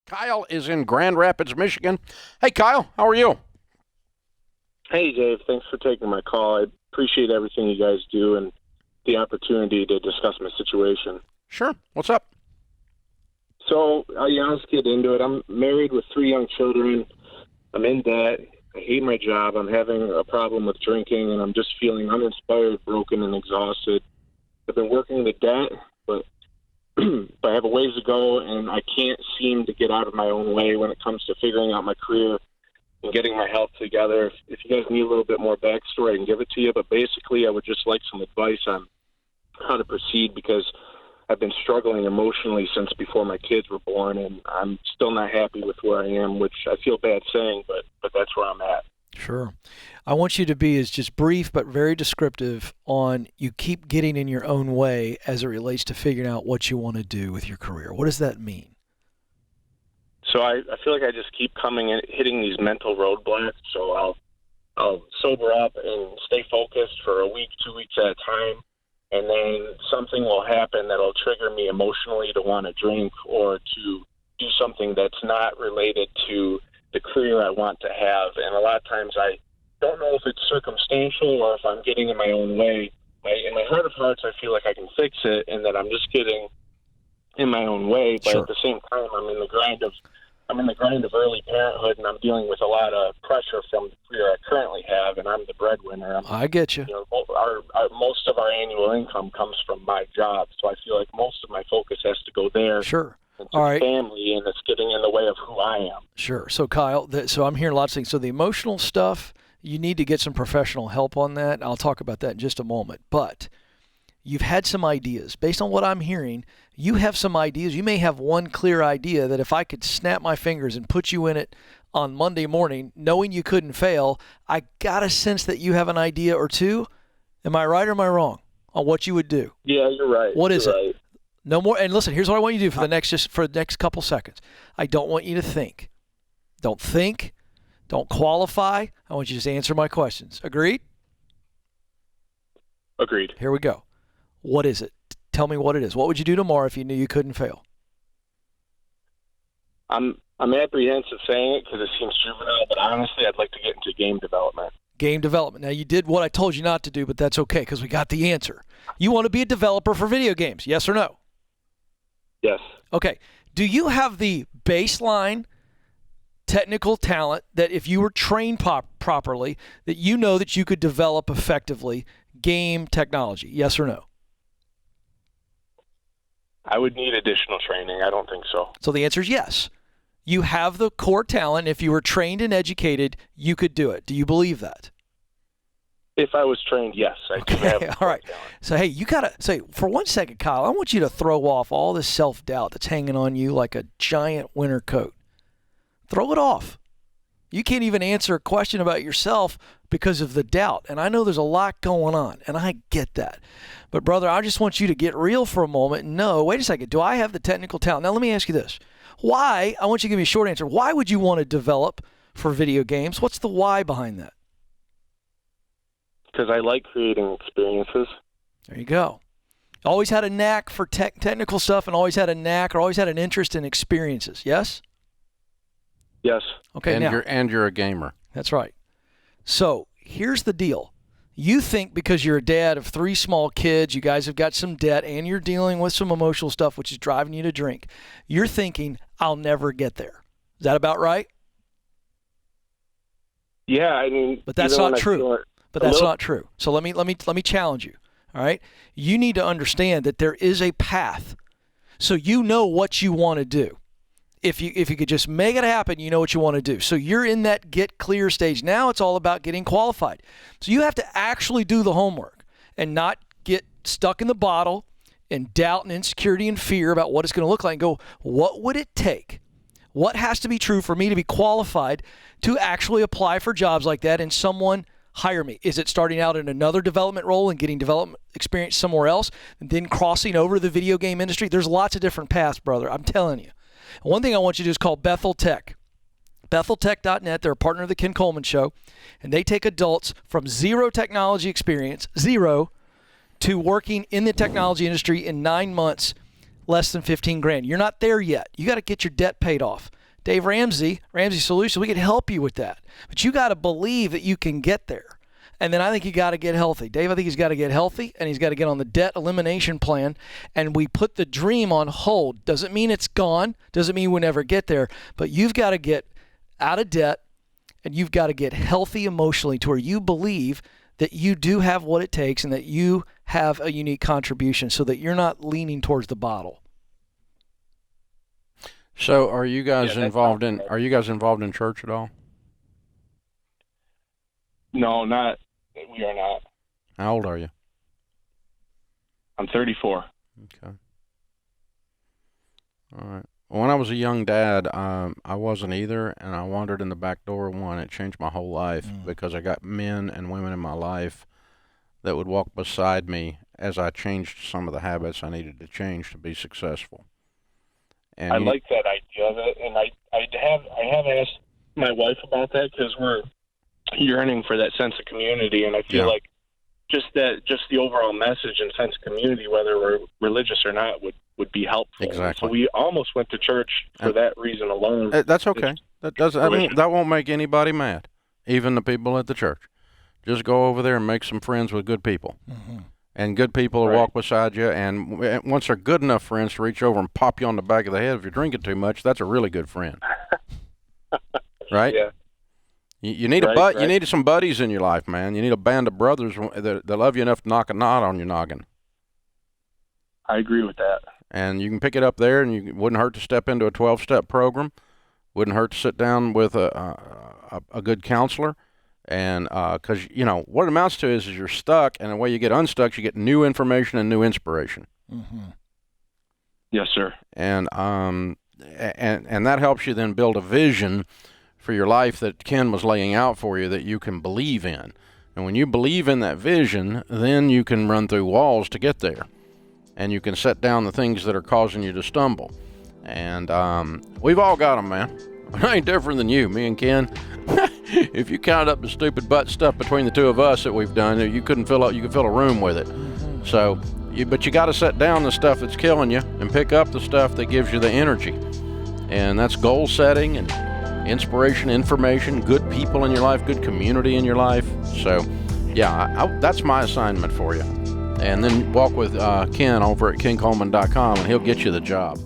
Kyle is in Grand Rapids, Michigan. Hey, Kyle, how are you? Hey, Dave. Thanks for taking my call. I appreciate everything you guys do and the opportunity to discuss my situation. Sure. What's up? So, let's get into it. I'm married with 3 young children. I'm in debt. I hate my job. I'm having a problem with drinking, and I'm just feeling uninspired, broken, and exhausted. I've been working the debt, but I have a ways to go, and I can't seem to get out of my own way when it comes to figuring out my career and getting my health together. If you guys need a little bit more backstory, I can give it to you. But basically, I would just like some advice on how to proceed because I've been struggling emotionally since before my kids were born, and I'm still not happy with where I am, which I feel bad saying, but that's where I'm at. Sure. I want you to be as just brief but very descriptive on you keep getting in your own way as it relates to figuring out what you want to do with your career. What does that mean? So I feel like I just keep coming and hitting these mental roadblocks. So I'll sober up and stay focused for a week, 2 weeks at a time, and then something will happen that'll trigger me emotionally to want to drink or to do something that's not related to the career I want to have. And a lot of times I don't know if it's circumstantial or if I'm getting in my own way. In my heart of hearts, I feel like I can fix it and that I'm just getting in my own way. But Sure. At the same time, I'm in the grind of early parenthood, and I'm dealing with a lot of pressure from the career I currently have, and I'm the breadwinner. I get you. Most of our annual income comes from my job, so I feel like most of my focus has to go there. Sure. It's All right. family, and it's getting in the way of who I am. Sure. So, Kyle, so I'm hearing lots of things. So the emotional stuff, you need to get some professional help on that. I'll talk about that in just a moment. But you've had some ideas. Based on what I'm hearing, you have some ideas. You may have one clear idea that if I could snap my fingers and put you in it on Monday morning, knowing you couldn't fail, I got a sense that you have an idea or two. Am I right or am I wrong on what you would do? Yeah, you're right. What is You're it? right. No more. And listen, here's what I want you to do for the next couple seconds. I don't want you to think. Don't think. Don't qualify. I want you to just answer my questions. Agreed? Agreed. Here we go. What is it? Tell me what it is. What would you do tomorrow if you knew you couldn't fail? I'm apprehensive saying it because it seems juvenile, but honestly, I'd like to get into game development. Game development. Now, you did what I told you not to do, but that's okay because we got the answer. You want to be a developer for video games, yes or no? Yes. Okay. Do you have the baseline technical talent that if you were trained properly, that you know that you could develop effectively game technology, yes or no? I would need additional training. I don't think so. So the answer is yes. You have the core talent. If you were trained and educated, you could do it. Do you believe that? If I was trained, yes. I do have the All right. talent. So, hey, you got to say, for 1 second, Kyle, I want you to throw off all this self-doubt that's hanging on you like a giant winter coat. Throw it off. You can't even answer a question about yourself because of the doubt. And I know there's a lot going on, and I get that. But, brother, I just want you to get real for a moment and know, wait a second, do I have the technical talent? Now, let me ask you this. Why, I want you to give me a short answer, why would you want to develop for video games? What's the why behind that? Because I like creating experiences. There you go. Always had a knack for technical stuff and always had a knack or always had an interest in experiences, yes? Yes. Okay, and now. you're a gamer. That's right. So here's the deal. You think because you're a dad of 3 small kids, you guys have got some debt, and you're dealing with some emotional stuff, which is driving you to drink. You're thinking, I'll never get there. Is that about right? Yeah, I mean, But that's not true. But that's not true. So let me challenge you. All right? You need to understand that there is a path. So you know what you want to do. If you could just make it happen, you know what you want to do. So you're in that get clear stage. Now it's all about getting qualified. So you have to actually do the homework and not get stuck in the bottle and doubt and insecurity and fear about what it's going to look like and go, what would it take? What has to be true for me to be qualified to actually apply for jobs like that and someone hire me? Is it starting out in another development role and getting development experience somewhere else and then crossing over to the video game industry? There's lots of different paths, brother. I'm telling you. One thing I want you to do is call Bethel Tech. BethelTech.net. They're a partner of the Ken Coleman Show, and they take adults from zero technology experience, zero, to working in the technology industry in 9 months less than 15 grand. You're not there yet. You got to get your debt paid off. Dave Ramsey Solutions, we can help you with that. But you got to believe that you can get there. And then I think you got to get healthy. Dave, I think he's got to get healthy, and he's got to get on the debt elimination plan. And we put the dream on hold. Doesn't mean it's gone. Doesn't mean we'll never get there. But you've got to get out of debt, and you've got to get healthy emotionally to where you believe that you do have what it takes and that you have a unique contribution so that you're not leaning towards the bottle. So are you guys involved in church at all? No, not. We are not. How old are you? I'm 34. Okay. All right. When I was a young dad, I wasn't either, and I wandered in the back door of one. It changed my whole life because I got men and women in my life that would walk beside me as I changed some of the habits I needed to change to be successful. And I like that idea of it, and I have asked my wife about that because we're yearning for that sense of community, and I feel like just the overall message and sense of community, whether we're religious or not, would be helpful. Exactly. So we almost went to church for that reason alone. That's okay. That won't make anybody mad, even the people at the church. Just go over there and make some friends with good people. Mm-hmm. And good people will walk beside you, and once they're good enough friends to reach over and pop you on the back of the head if you're drinking too much, that's a really good friend. Right? Yeah. You need you need some buddies in your life, man. You need a band of brothers that love you enough to knock a knot on your noggin. I agree with that. And you can pick it up there, and it wouldn't hurt to step into a 12-step program. Wouldn't hurt to sit down with a good counselor. And because, what it amounts to is you're stuck, and the way you get unstuck, you get new information and new inspiration. Mm-hmm. Yes, sir. And that helps you then build a vision for your life that Ken was laying out for you that you can believe in. And when you believe in that vision, then you can run through walls to get there. And you can set down the things that are causing you to stumble. And we've all got them, man. I ain't different than you, me and Ken. If you counted up the stupid butt stuff between the two of us that we've done, you could fill a room with it. So, but you got to set down the stuff that's killing you and pick up the stuff that gives you the energy. And that's goal setting and inspiration, information, good people in your life, good community in your life. So, that's my assignment for you. And then walk with Ken over at kencoleman.com, and he'll get you the job.